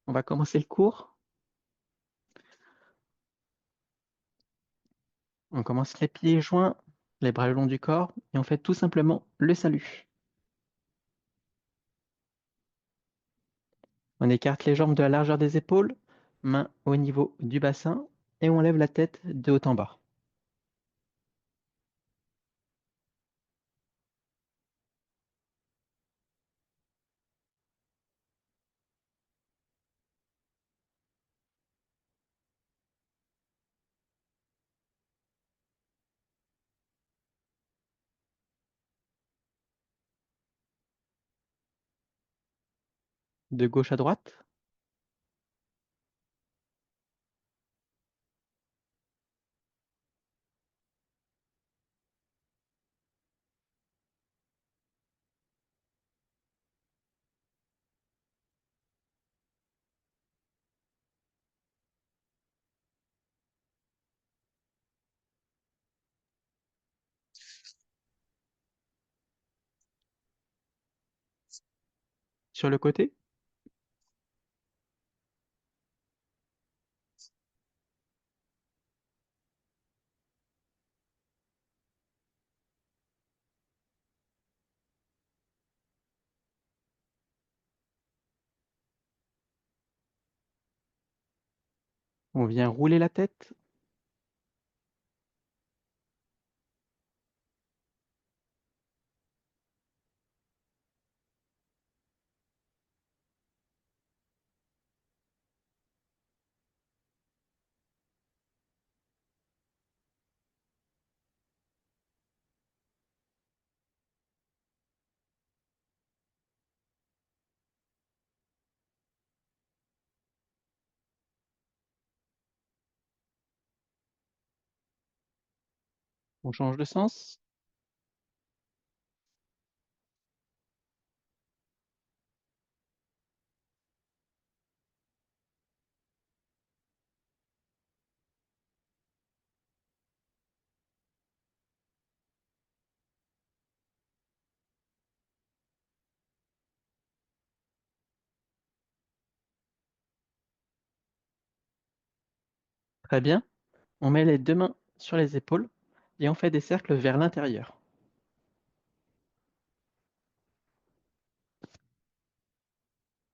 On va commencer le cours. On commence les pieds joints, les bras le long du corps, et on fait tout simplement le salut. On écarte les jambes de la largeur des épaules, mains au niveau du bassin, et on lève la tête de haut en bas. De gauche à droite. Sur le côté. On vient rouler la tête. On change de sens. Très bien. On met les deux mains sur les épaules et on fait des cercles vers l'intérieur.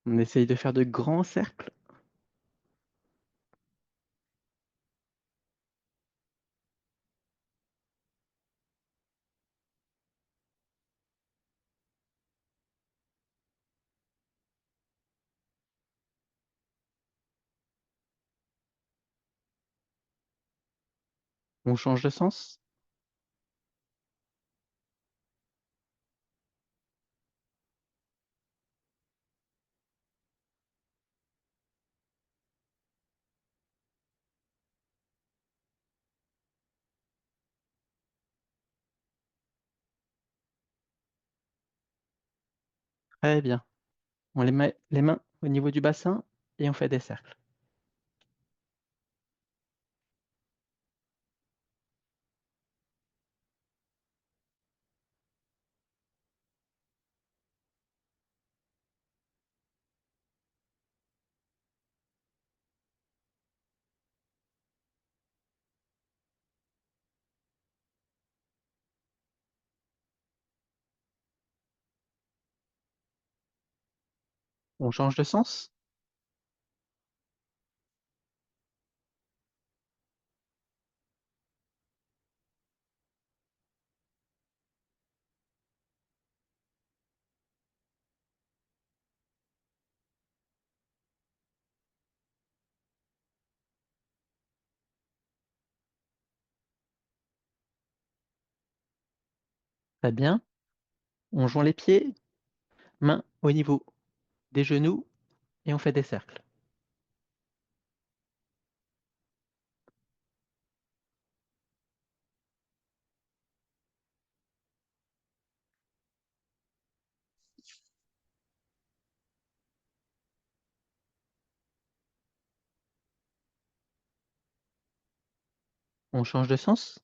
On essaye de faire de grands cercles. On change de sens. Très bien. On les met les mains au niveau du bassin et on fait des cercles. On change de sens. Très bien. On joint les pieds, mains au niveau des genoux et on fait des cercles. On change de sens.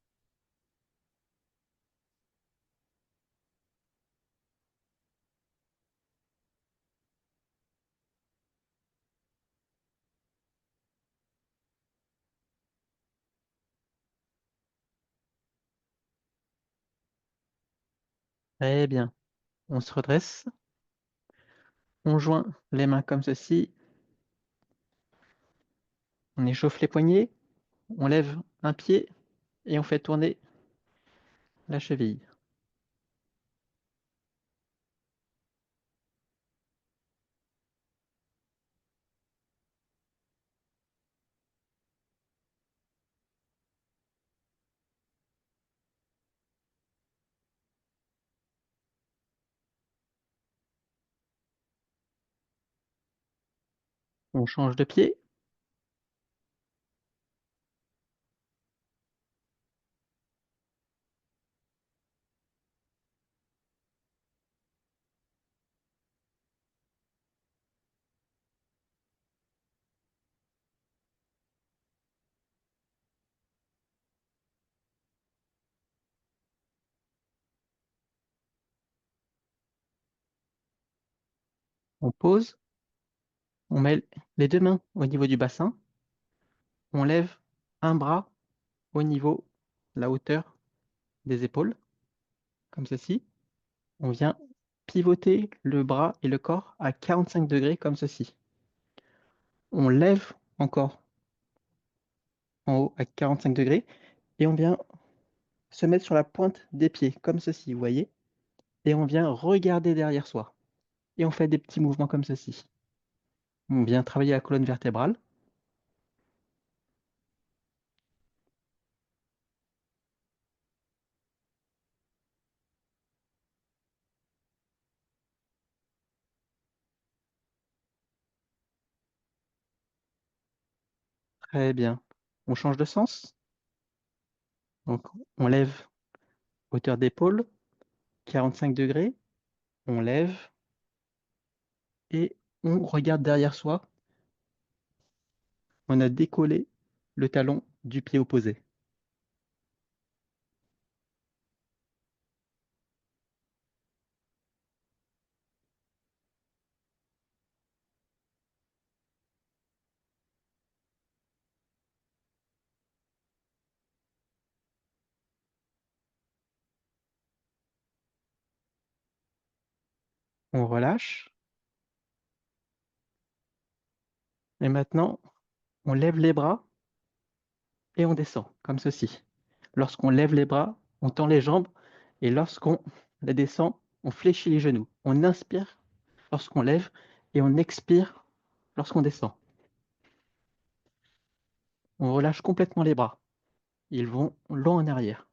Très bien. On se redresse, on joint les mains comme ceci, on échauffe les poignets, on lève un pied et on fait tourner la cheville. On change de pied, on pose, on met les 2 mains au niveau du bassin, on lève un bras au niveau, la hauteur des épaules, comme ceci. On vient pivoter le bras et le corps à 45 degrés comme ceci. On lève encore en haut à 45 degrés et on vient se mettre sur la pointe des pieds comme ceci, vous voyez? Et on vient regarder derrière soi et on fait des petits mouvements comme ceci. On vient travailler la colonne vertébrale. Très bien. On change de sens. Donc on lève hauteur d'épaule, 45 degrés. On lève et on regarde derrière soi. On a décollé le talon du pied opposé. On relâche et maintenant on lève les bras et on descend comme ceci. Lorsqu'on lève les bras, on tend les jambes et lorsqu'on les descend, on fléchit les genoux. On inspire lorsqu'on lève et on expire lorsqu'on descend. On relâche complètement les bras. Ils vont long en arrière.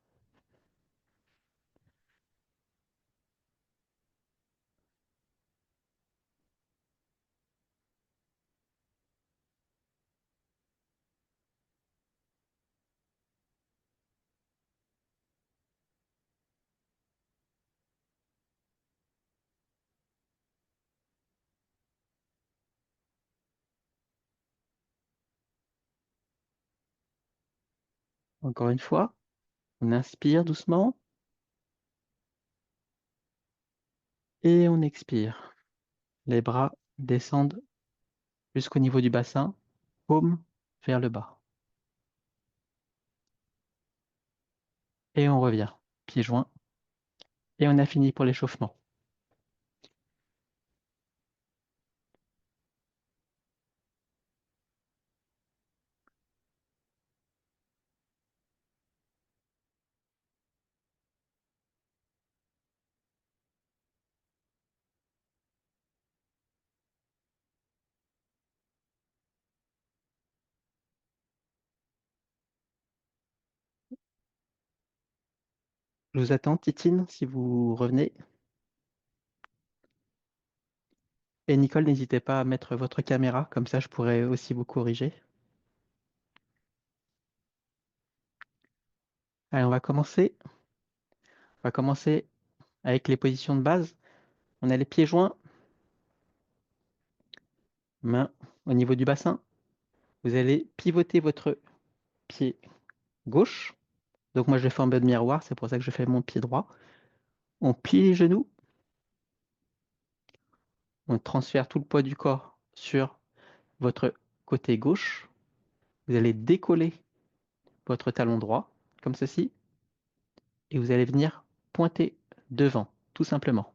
Encore une fois, on inspire doucement et on expire. Les bras descendent jusqu'au niveau du bassin, paume vers le bas. Et on revient, pieds joints. Et on a fini pour l'échauffement. Je vous attends, Titine, si vous revenez. Et Nicole, n'hésitez pas à mettre votre caméra, comme ça je pourrais aussi vous corriger. Allez, on va commencer. On va commencer avec les positions de base. On a les pieds joints, mains au niveau du bassin. Vous allez pivoter votre pied gauche. Donc moi je fais en mode miroir, c'est pour ça que je fais mon pied droit. On plie les genoux. On transfère tout le poids du corps sur votre côté gauche. Vous allez décoller votre talon droit, comme ceci. Et vous allez venir pointer devant. tout simplement.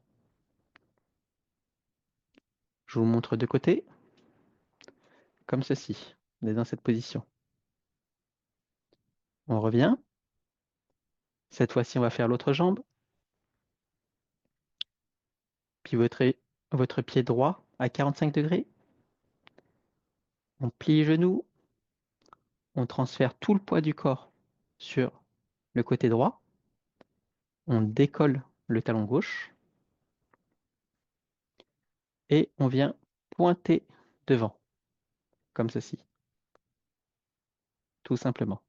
Je vous montre de côté, comme ceci. On est dans cette position. On revient. Cette fois-ci, on va faire l'autre jambe. Pivoter votre pied droit à 45 degrés. On plie les genoux. On transfère tout le poids du corps sur le côté droit. On décolle le talon gauche. Et on vient pointer devant, comme ceci, tout simplement.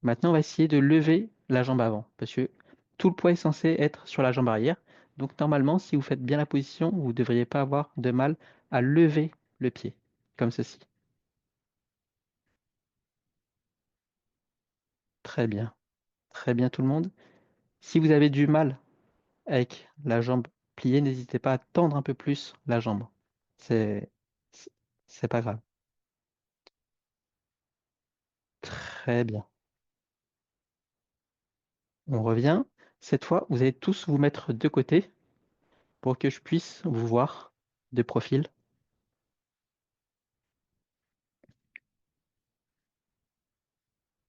Maintenant, on va essayer de lever la jambe avant, parce que tout le poids est censé être sur la jambe arrière. Donc normalement, si vous faites bien la position, vous ne devriez pas avoir de mal à lever le pied, comme ceci. Très bien tout le monde. Si vous avez du mal avec la jambe pliée, n'hésitez pas à tendre un peu plus la jambe. C'est c'est pas grave. Très bien. On revient. Cette fois, vous allez tous vous mettre de côté pour que je puisse vous voir de profil.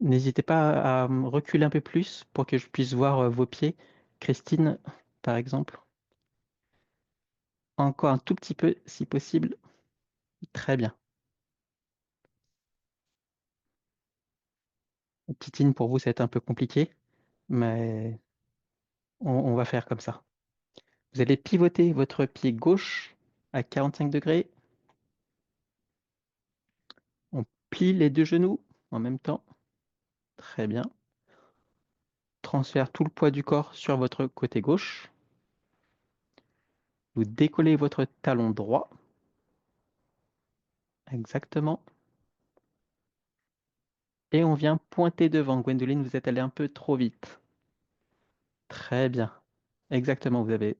N'hésitez pas à reculer un peu plus pour que je puisse voir vos pieds. Christine, par exemple. Encore un tout petit peu, si possible. Très bien. Titine, pour vous, ça va être un peu compliqué, mais on va faire comme ça. Vous allez pivoter votre pied gauche à 45 degrés. On plie les deux genoux en même temps. Très bien. Transfère tout le poids du corps sur votre côté gauche. Vous décollez votre talon droit. Exactement. Et on vient pointer devant. Gwendoline, vous êtes allé un peu trop vite. Très bien. Exactement, vous avez.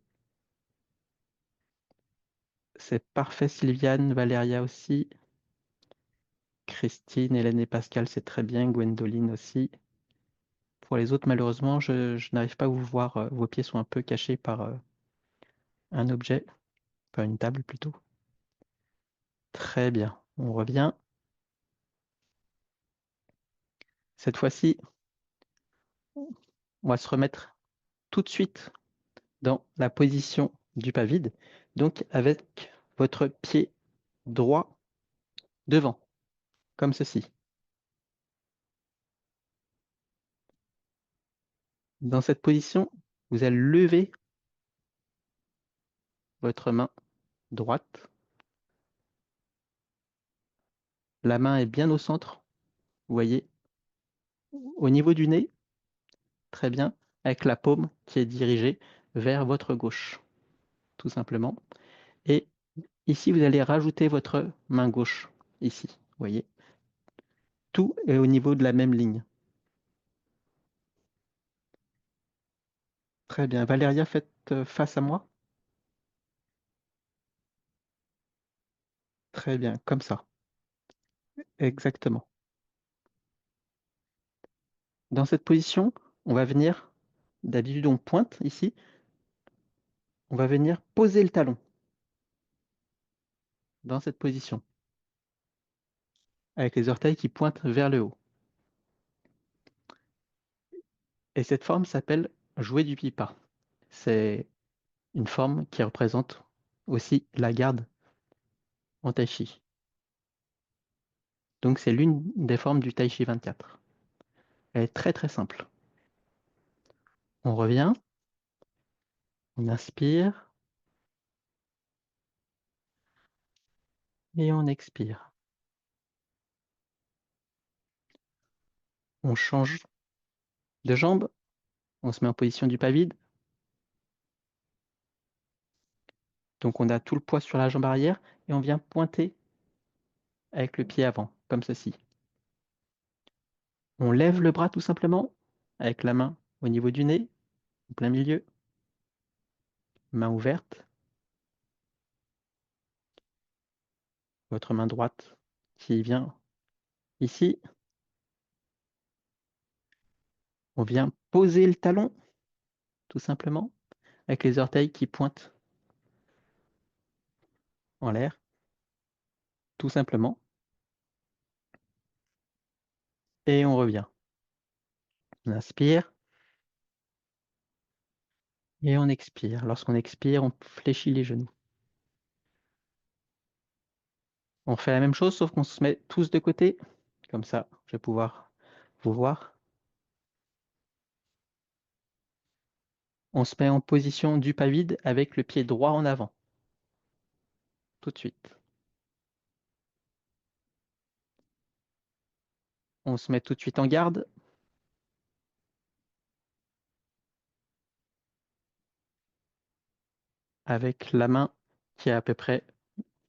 C'est parfait, Sylviane, Valéria aussi. Christine, Hélène et Pascal, c'est très bien. Gwendoline aussi. Pour les autres, malheureusement, je n'arrive pas à vous voir. Vos pieds sont un peu cachés par un objet, enfin une table plutôt. Très bien. On revient. Cette fois-ci, on va se remettre tout de suite dans la position du pas vide. Donc avec votre pied droit devant, comme ceci. Dans cette position, vous allez lever votre main droite. La main est bien au centre, vous voyez, au niveau du nez, très bien, avec la paume qui est dirigée vers votre gauche, tout simplement. Et ici, vous allez rajouter votre main gauche, ici, vous voyez. Tout est au niveau de la même ligne. Très bien. Valéria, faites face à moi. Très bien, comme ça. Exactement. Dans cette position, on va venir, d'habitude on pointe ici, on va venir poser le talon dans cette position, avec les orteils qui pointent vers le haut. Et cette forme s'appelle jouer du pipa. C'est une forme qui représente aussi la garde en tai chi. Donc c'est l'une des formes du tai chi 24. Elle est très très simple. On revient, on inspire et on expire. On change de jambe, on se met en position du pas vide. Donc on a tout le poids sur la jambe arrière et on vient pointer avec le pied avant, comme ceci. On lève le bras tout simplement, avec la main au niveau du nez, en plein milieu, main ouverte, votre main droite qui vient ici. On vient poser le talon, tout simplement. avec les orteils qui pointent en l'air, tout simplement. Et on revient. On inspire et on expire. Lorsqu'on expire, on fléchit les genoux. On fait la même chose, sauf qu'on se met tous de côté. Comme ça, je vais pouvoir vous voir. On se met en position du pas vide avec le pied droit en avant. Tout de suite. On se met tout de suite en garde. Avec la main qui est à peu près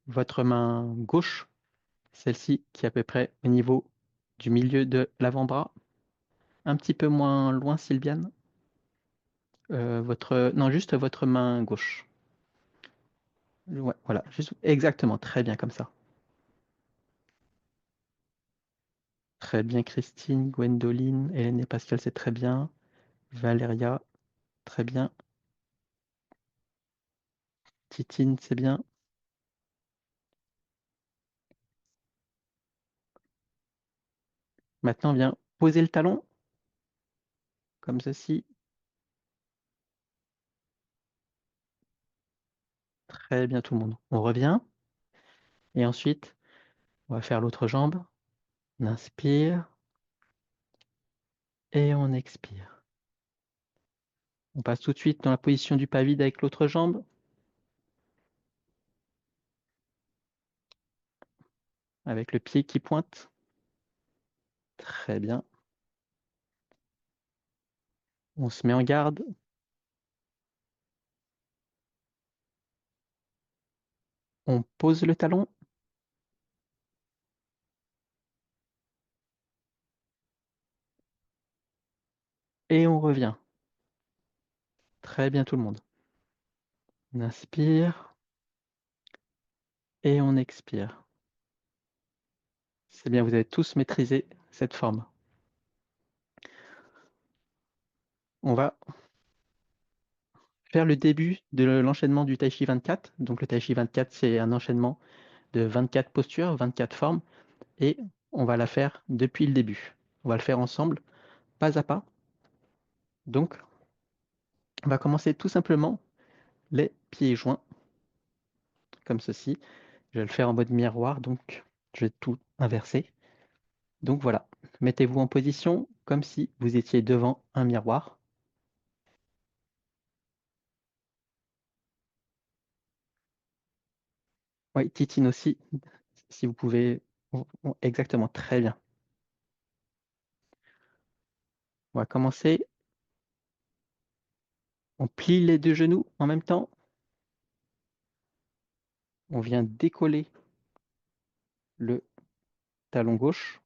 votre main gauche. Celle-ci qui est à peu près au niveau du milieu de l'avant-bras. Un petit peu moins loin, Sylviane. Non, juste votre main gauche. Ouais, voilà, juste exactement, très bien comme ça. Très bien, Christine, Gwendoline, Hélène et Pascal, c'est très bien. Valéria, très bien. Titine, c'est bien. Maintenant, on vient poser le talon, comme ceci. Très bien, tout le monde. On revient. Et ensuite, on va faire l'autre jambe. On inspire et on expire. On passe tout de suite dans la position du pas vide avec l'autre jambe. Avec le pied qui pointe. Très bien. On se met en garde. On pose le talon. Et on revient. Très bien tout le monde. On inspire. Et on expire. C'est bien, vous avez tous maîtrisé cette forme. On va faire le début de l'enchaînement du Tai Chi 24. Donc le Tai Chi 24, c'est un enchaînement de 24 postures, 24 formes. Et on va la faire depuis le début. On va le faire ensemble, pas à pas. Donc, on va commencer tout simplement les pieds joints, comme ceci. Je vais le faire en mode miroir, donc je vais tout inverser. Donc voilà, mettez-vous en position comme si vous étiez devant un miroir. Oui, Titine aussi, si vous pouvez. Exactement, très bien. On va commencer. On plie les deux genoux en même temps. On vient décoller le talon gauche.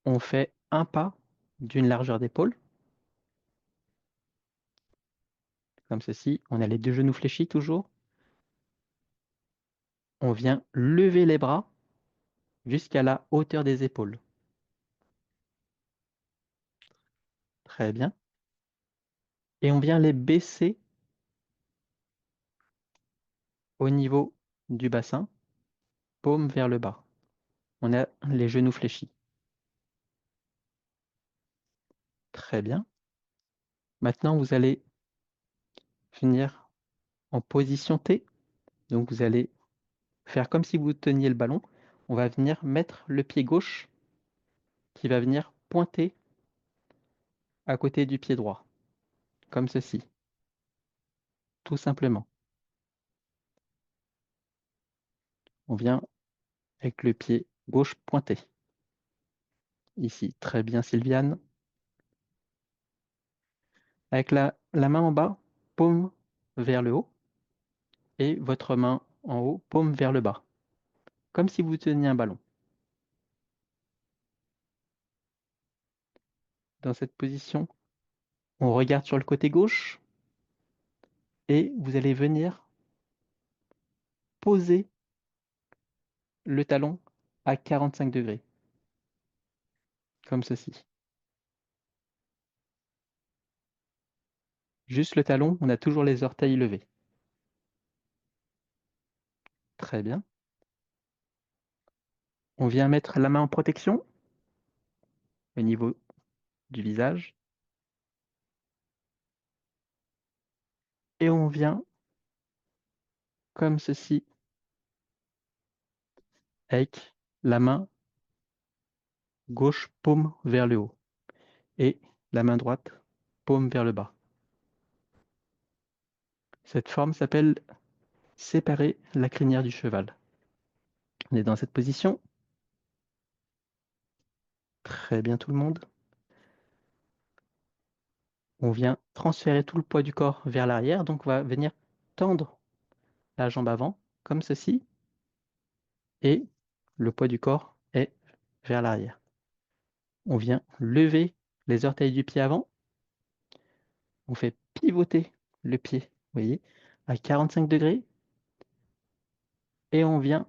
On fait un pas d'une largeur d'épaule, comme ceci. On a les deux genoux fléchis toujours. On vient lever les bras jusqu'à la hauteur des épaules. Très bien. Et on vient les baisser au niveau du bassin, paume vers le bas. On a les genoux fléchis. Très bien. Maintenant, vous allez venir en position T. Donc, vous allez faire comme si vous teniez le ballon. On va venir mettre le pied gauche qui va venir pointer à côté du pied droit, comme ceci, tout simplement. On vient avec le pied gauche pointé. Ici, très bien Sylviane. Avec la main en bas, paume vers le haut, et votre main en haut, paume vers le bas, comme si vous teniez un ballon. Dans cette position, on regarde sur le côté gauche, et vous allez venir poser le talon à 45 degrés, comme ceci. Juste le talon, on a toujours les orteils levés. Très bien. On vient mettre la main en protection au niveau du visage. Et on vient comme ceci avec la main gauche paume vers le haut et la main droite paume vers le bas. Cette forme s'appelle séparer la crinière du cheval. On est dans cette position. Très bien tout le monde. On vient transférer tout le poids du corps vers l'arrière, donc on va venir tendre la jambe avant, comme ceci, et le poids du corps est vers l'arrière. On vient lever les orteils du pied avant, on fait pivoter le pied, vous voyez, à 45 degrés, et on vient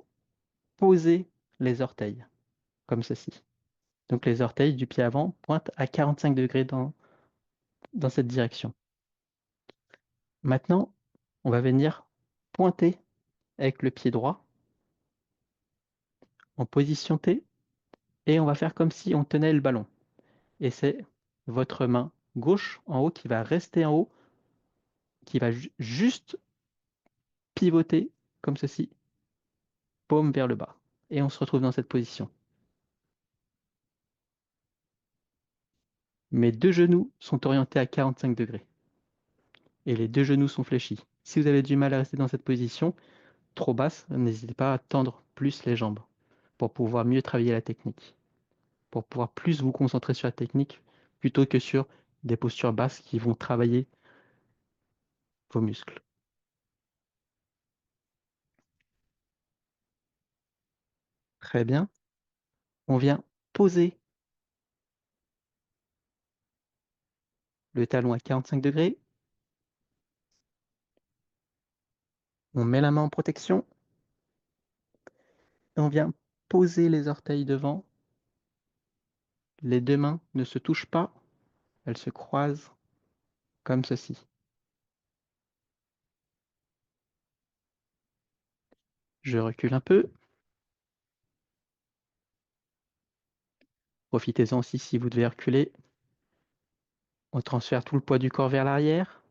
poser les orteils, comme ceci. Donc les orteils du pied avant pointent à 45 degrés dans cette direction. Maintenant, on va venir pointer avec le pied droit en position T, et on va faire comme si on tenait le ballon. Et c'est votre main gauche en haut qui va rester en haut, qui va juste pivoter comme ceci, paume vers le bas. Et on se retrouve dans cette position. Mes deux genoux sont orientés à 45 degrés. Et les deux genoux sont fléchis. Si vous avez du mal à rester dans cette position, trop basse, n'hésitez pas à tendre plus les jambes pour pouvoir mieux travailler la technique, pour pouvoir plus vous concentrer sur la technique plutôt que sur des postures basses qui vont travailler vos muscles. Très bien. On vient poser le talon à 45 degrés. On met la main en protection. Et on vient poser les orteils devant. Les deux mains ne se touchent pas. Elles se croisent comme ceci. Je recule un peu. Profitez-en aussi si vous devez reculer. On transfère tout le poids du corps vers l'arrière.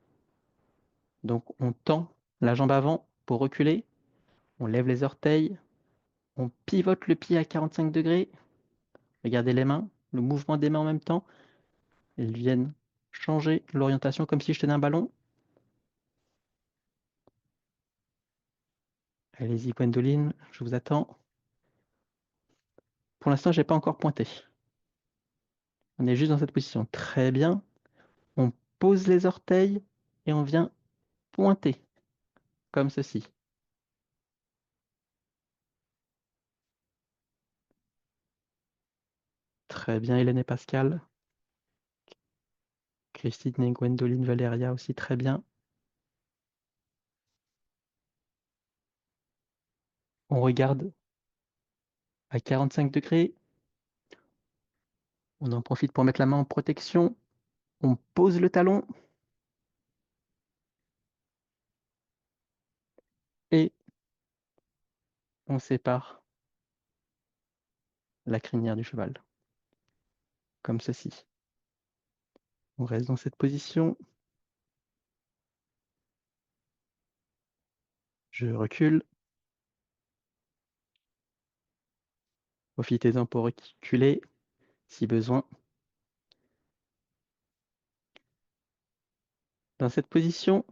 Donc on tend la jambe avant pour reculer. On lève les orteils. On pivote le pied à 45 degrés. Regardez les mains, le mouvement des mains en même temps. Elles viennent changer l'orientation comme si je tenais un ballon. Allez-y, Gwendoline, je vous attends. Pour l'instant, je n'ai pas encore pointé. On est juste dans cette position. Très bien. On pose les orteils et on vient pointer, comme ceci. Très bien, Hélène et Pascal. Christine et Gwendoline Valeria aussi très bien. On regarde à 45 degrés. On en profite pour mettre la main en protection. On pose le talon et on sépare la crinière du cheval, comme ceci. On reste dans cette position. Je recule. Profitez-en pour reculer si besoin. Dans cette position,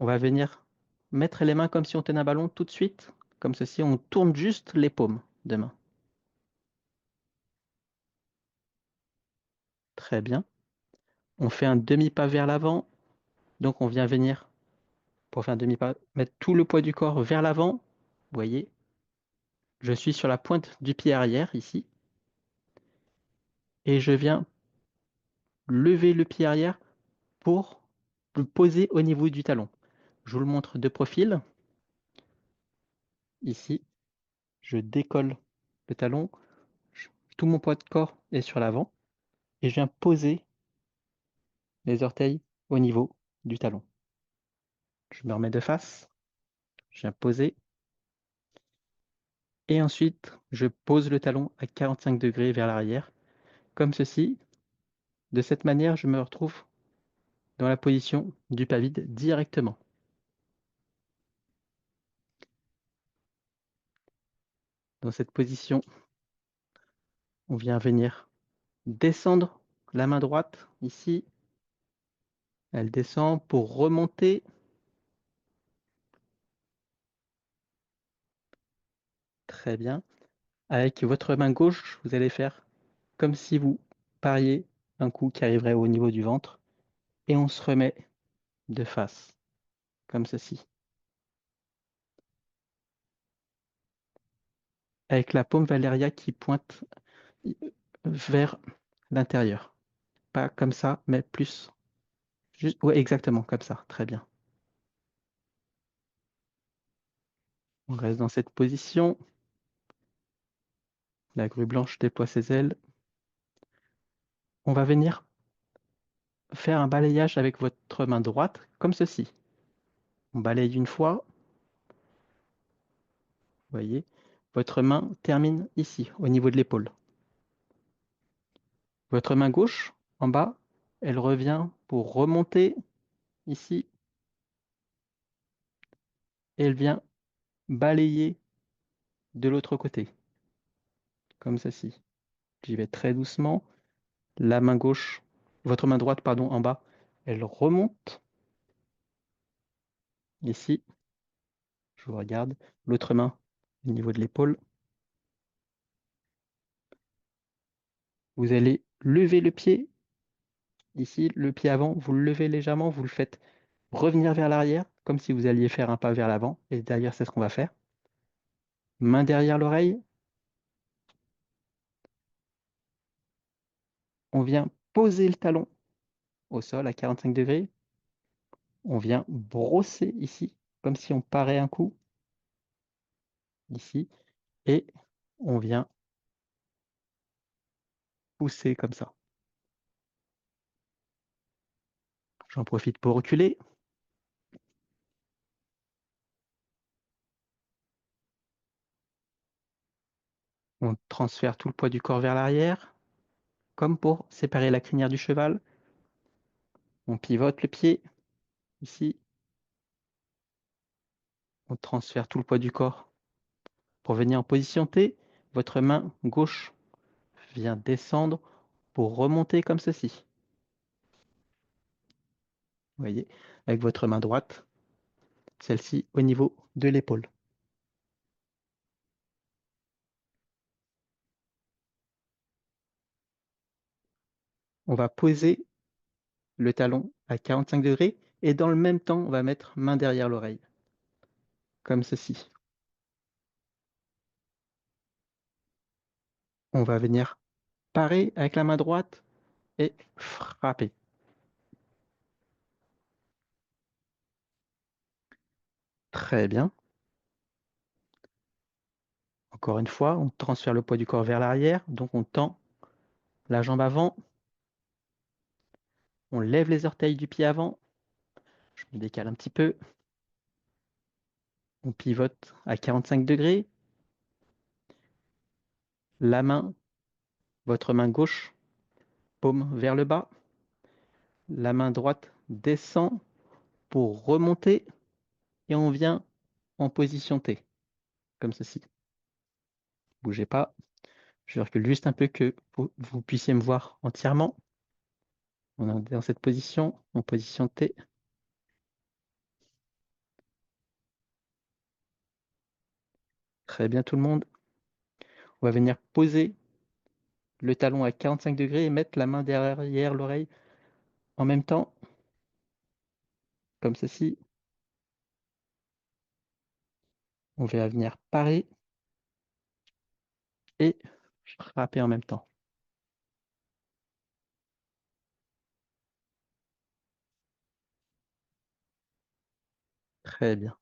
on va venir mettre les mains comme si on tenait un ballon tout de suite, comme ceci. On tourne juste les paumes de main. Très bien. On fait un demi-pas vers l'avant. Donc on vient venir, pour faire un demi-pas, mettre tout le poids du corps vers l'avant. Vous voyez, je suis sur la pointe du pied arrière ici. Et je viens lever le pied arrière pour le poser au niveau du talon. Je vous le montre de profil. Ici, je décolle le talon. Tout mon poids de corps est sur l'avant. Et je viens poser les orteils au niveau du talon. Je me remets de face, je viens poser, et ensuite je pose le talon à 45 degrés vers l'arrière, comme ceci. De cette manière, je me retrouve dans la position du pas vide directement. Dans cette position, on vient venir descendre la main droite ici. Elle descend pour remonter. Très bien. Avec votre main gauche, vous allez faire comme si vous pariez un coup qui arriverait au niveau du ventre. Et on se remet de face, comme ceci. Avec la paume Valéria qui pointe vers l'intérieur. Pas comme ça, mais plus. Juste, ouais, exactement, comme ça. Très bien. On reste dans cette position. La grue blanche déploie ses ailes. On va venir faire un balayage avec votre main droite, comme ceci. On balaye une fois. Vous voyez, votre main termine ici, au niveau de l'épaule. Votre main gauche, en bas, elle revient pour remonter ici. Et elle vient balayer de l'autre côté, comme ceci. J'y vais très doucement. La main gauche, votre main droite, pardon, en bas, elle remonte ici. Je vous regarde. L'autre main au niveau de l'épaule. Vous allez lever le pied. Ici, le pied avant, vous le levez légèrement, vous le faites revenir vers l'arrière, comme si vous alliez faire un pas vers l'avant. Et derrière, c'est ce qu'on va faire. Main derrière l'oreille. On vient poser le talon au sol à 45 degrés. On vient brosser ici, comme si on parait un coup, ici. Et on vient pousser comme ça. J'en profite pour reculer. On transfère tout le poids du corps vers l'arrière, comme pour séparer la crinière du cheval. On pivote le pied, ici. On transfère tout le poids du corps pour venir en position T. Votre main gauche vient descendre pour remonter comme ceci. Vous voyez, avec votre main droite, celle-ci au niveau de l'épaule. On va poser le talon à 45 degrés et dans le même temps, on va mettre main derrière l'oreille, comme ceci. On va venir parer avec la main droite et frapper. Très bien. Encore une fois, on transfère le poids du corps vers l'arrière, donc on tend la jambe avant, on lève les orteils du pied avant, je me décale un petit peu, on pivote à 45 degrés, la main, votre main gauche, paume vers le bas, la main droite descend pour remonter et on vient en position T, comme ceci. Bougez pas, je recule juste un peu que vous puissiez me voir entièrement. On est dans cette position, en position T. Très bien tout le monde. On va venir poser le talon à 45 degrés et mettre la main derrière l'oreille en même temps, comme ceci. On va venir parer et frapper en même temps. Très bien.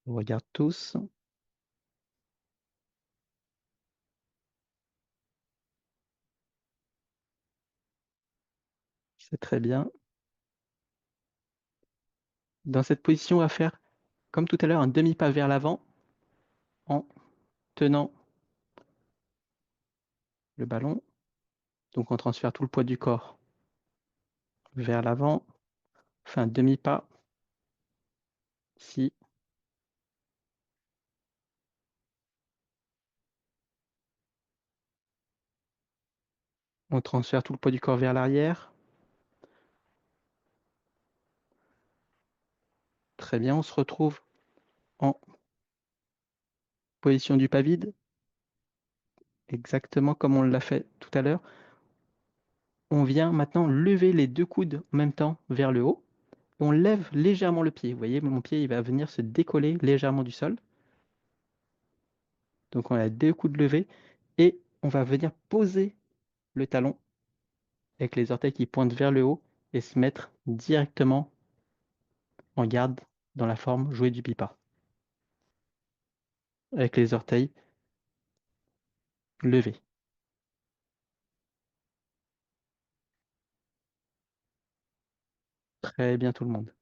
On regarde tous. C'est très bien. Dans cette position, on va faire, comme tout à l'heure, un demi-pas vers l'avant en tenant le ballon. Donc on transfère tout le poids du corps vers l'avant. On fait un demi-pas ici. On transfère tout le poids du corps vers l'arrière. Très bien, on se retrouve en position du pas vide, exactement comme on l'a fait tout à l'heure. On vient maintenant lever les deux coudes en même temps vers le haut. On lève légèrement le pied. Vous voyez, mon pied il va venir se décoller légèrement du sol. Donc on a deux coudes levés et on va venir poser le talon avec les orteils qui pointent vers le haut et se mettre directement en garde dans la forme jouer du pipa. Avec les orteils levés. Très bien tout le monde.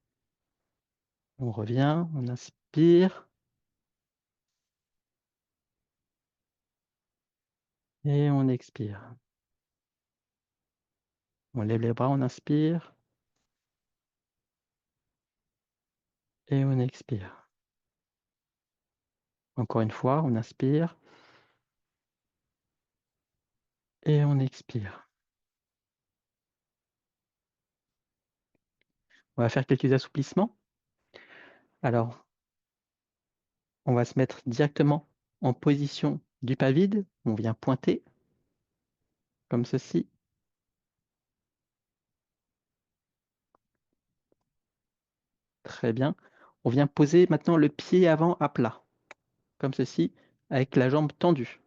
On revient, on inspire et on expire. On lève les bras, on inspire et on expire. Encore une fois, on inspire et on expire. On va faire quelques assouplissements. Alors, on va se mettre directement en position du pas vide. On vient pointer comme ceci. Très bien. On vient poser maintenant le pied avant à plat, comme ceci, avec la jambe tendue.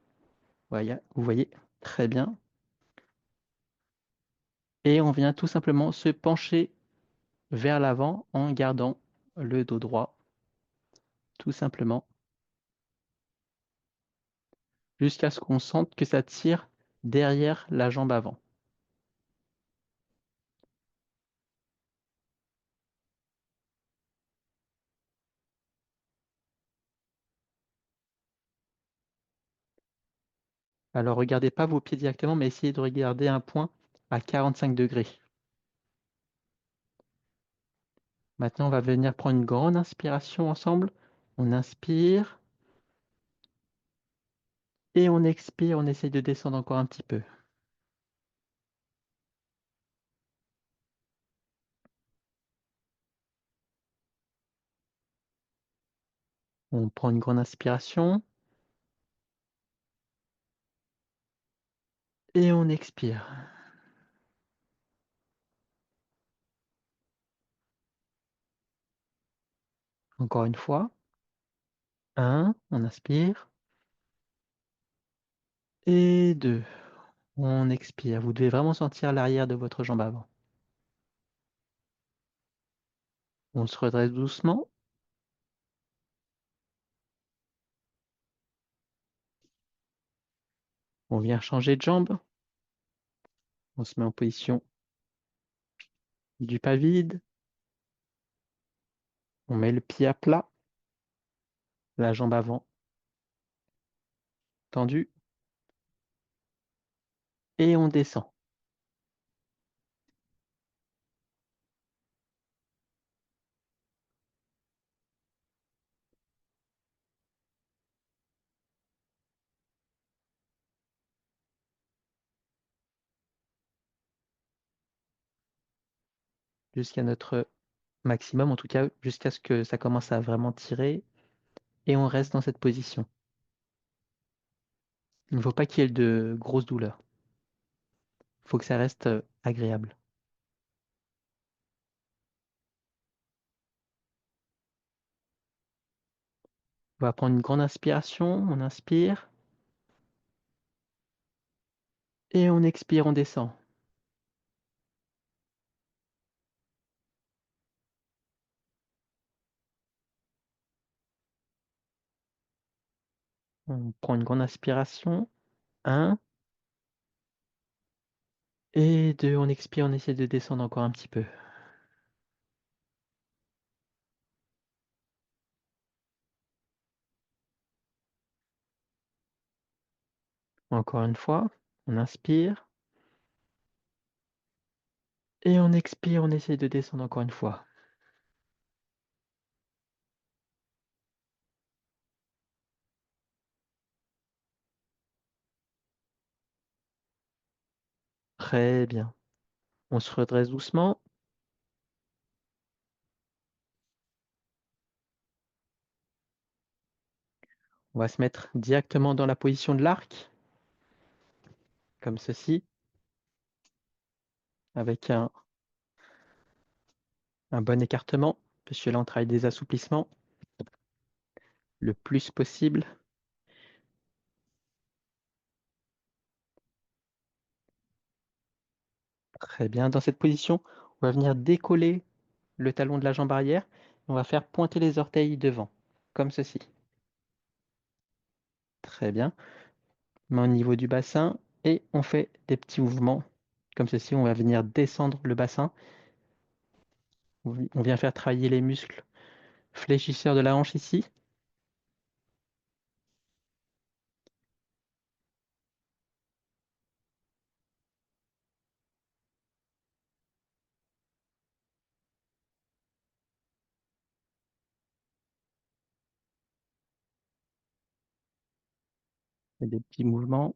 Vous voyez, très bien. Et on vient tout simplement se pencher vers l'avant en gardant le dos droit, tout simplement, jusqu'à ce qu'on sente que ça tire derrière la jambe avant. Alors regardez pas vos pieds directement, mais essayez de regarder un point à 45 degrés. Maintenant, on va venir prendre une grande inspiration ensemble. On inspire et on expire. On essaye de descendre encore un petit peu. On prend une grande inspiration et on expire. Encore une fois. 1, on inspire. Et 2, on expire. Vous devez vraiment sentir l'arrière de votre jambe avant. On se redresse doucement. On vient changer de jambe. On se met en position du pas vide. On met le pied à plat. La jambe avant tendue. Et on descend. Jusqu'à notre maximum, en tout cas jusqu'à ce que ça commence à vraiment tirer. Et on reste dans cette position. Il ne faut pas qu'il y ait de grosses douleurs. Il faut que ça reste agréable. On va prendre une grande inspiration. On inspire. Et on expire, on descend. On prend une grande inspiration. 1, Et 2, on expire, on essaie de descendre encore un petit peu. Encore une fois, on inspire. Et on expire, on essaie de descendre encore une fois. Très bien. On se redresse doucement. On va se mettre directement dans la position de l'arc, comme ceci, avec un bon écartement, puisque là on travaille des assouplissements le plus possible. Très bien. Dans cette position, on va venir décoller le talon de la jambe arrière. On va faire pointer les orteils devant, comme ceci. Très bien. Main au niveau du bassin et on fait des petits mouvements comme ceci. On va venir descendre le bassin. On vient faire travailler les muscles fléchisseurs de la hanche ici. Et des petits mouvements.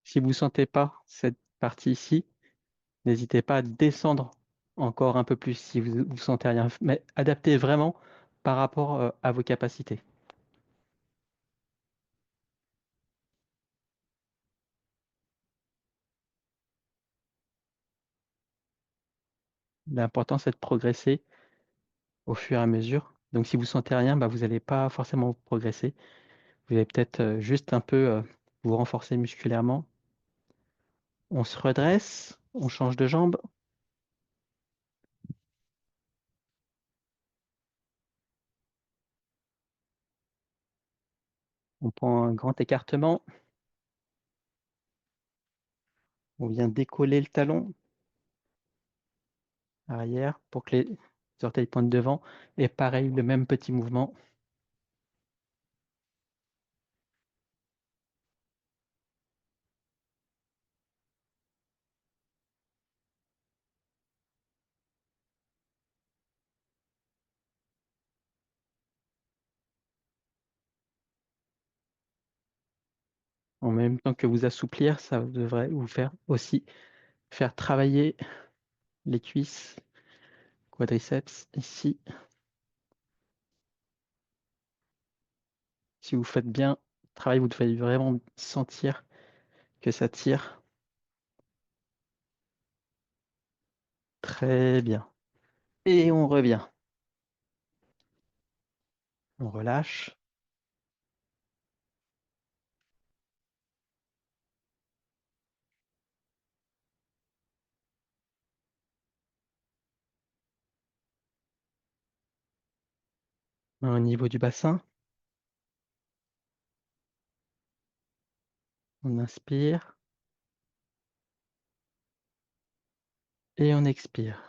Si vous ne sentez pas cette partie ici, n'hésitez pas à descendre encore un peu plus si vous ne sentez rien. Mais adaptez vraiment par rapport à vos capacités. L'important, c'est de progresser au fur et à mesure. Donc, si vous sentez rien, bah, vous n'allez pas forcément progresser. Vous allez peut-être juste un peu vous renforcer musculairement. On se redresse, on change de jambe. On prend un grand écartement. On vient décoller le talon arrière pour que les orteils pointent devant. Et pareil, le même petit mouvement. En même temps que vous assouplir, ça devrait vous faire aussi faire travailler les cuisses, quadriceps ici. Si vous faites bien le travail, vous devez vraiment sentir que ça tire. Très bien. Et on revient. On relâche. Au niveau du bassin, on inspire et on expire.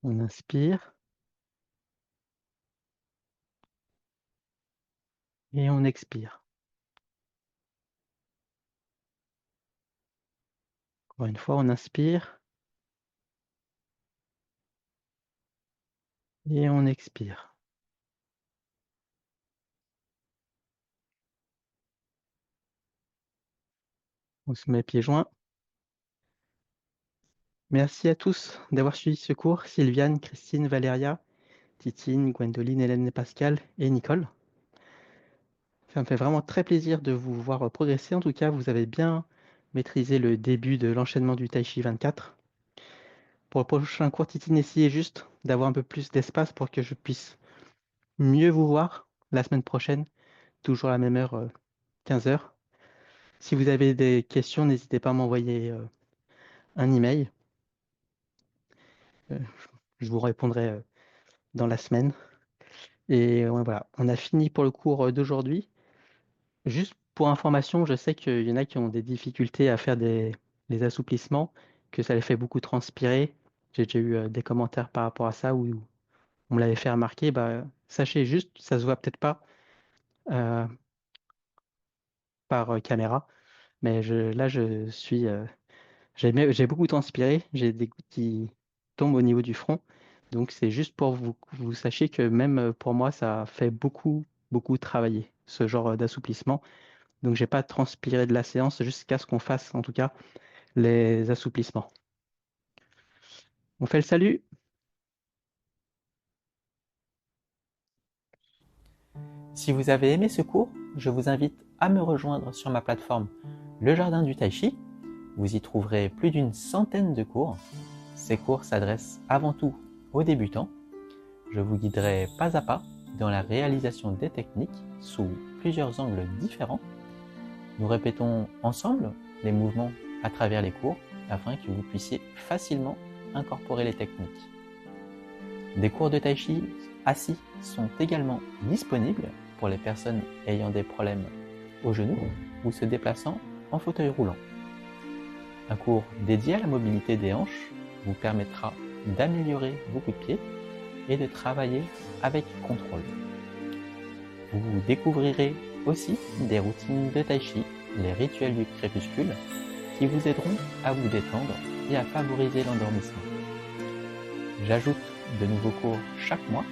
On inspire et on expire. Encore une fois, on inspire et on expire. On se met pieds joints. Merci à tous d'avoir suivi ce cours. Sylviane, Christine, Valéria, Titine, Gwendoline, Hélène et Pascal et Nicole. Ça me fait vraiment très plaisir de vous voir progresser. En tout cas, vous avez bien maîtrisé le début de l'enchaînement du Tai Chi 24. Pour le prochain cours, Titine, essayez juste d'avoir un peu plus d'espace pour que je puisse mieux vous voir la semaine prochaine, toujours à la même heure, 15 heures. Si vous avez des questions, n'hésitez pas à m'envoyer un email. Euh, je vous répondrai dans la semaine. Et ouais, voilà, on a fini pour le cours d'aujourd'hui. Juste pour information, je sais qu'il y en a qui ont des difficultés à faire les assouplissements, que ça les fait beaucoup transpirer. J'ai déjà eu des commentaires par rapport à ça où on me l'avait fait remarquer. Bah, sachez juste, ça se voit peut-être pas euh, par caméra, mais là, j'ai beaucoup transpiré. J'ai des gouttes qui tombent au niveau du front. Donc, c'est juste pour vous sachiez que même pour moi, ça fait beaucoup travailler ce genre d'assouplissement. Donc, j'ai pas transpiré de la séance jusqu'à ce qu'on fasse, en tout cas, les assouplissements. On fait le salut. Si vous avez aimé ce cours, je vous invite à me rejoindre sur ma plateforme Le Jardin du Tai Chi. Vous y trouverez plus d'une centaine de cours. Ces cours s'adressent avant tout aux débutants. Je vous guiderai pas à pas dans la réalisation des techniques sous plusieurs angles différents. Nous répétons ensemble les mouvements à travers les cours afin que vous puissiez facilement incorporer les techniques. Des cours de Tai Chi assis sont également disponibles pour les personnes ayant des problèmes au genou ou se déplaçant en fauteuil roulant. Un cours dédié à la mobilité des hanches vous permettra d'améliorer vos coups de pied et de travailler avec contrôle. Vous découvrirez aussi des routines de Tai Chi, les rituels du crépuscule, qui vous aideront à vous détendre et à favoriser l'endormissement. J'ajoute de nouveaux cours chaque mois.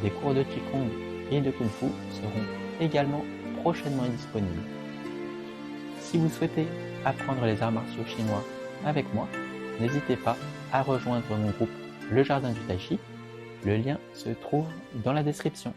Des cours de Qigong et de Kung Fu seront également prochainement disponibles. Si vous souhaitez apprendre les arts martiaux chinois avec moi, n'hésitez pas à rejoindre mon groupe Le Jardin du Tai Chi. Le lien se trouve dans la description.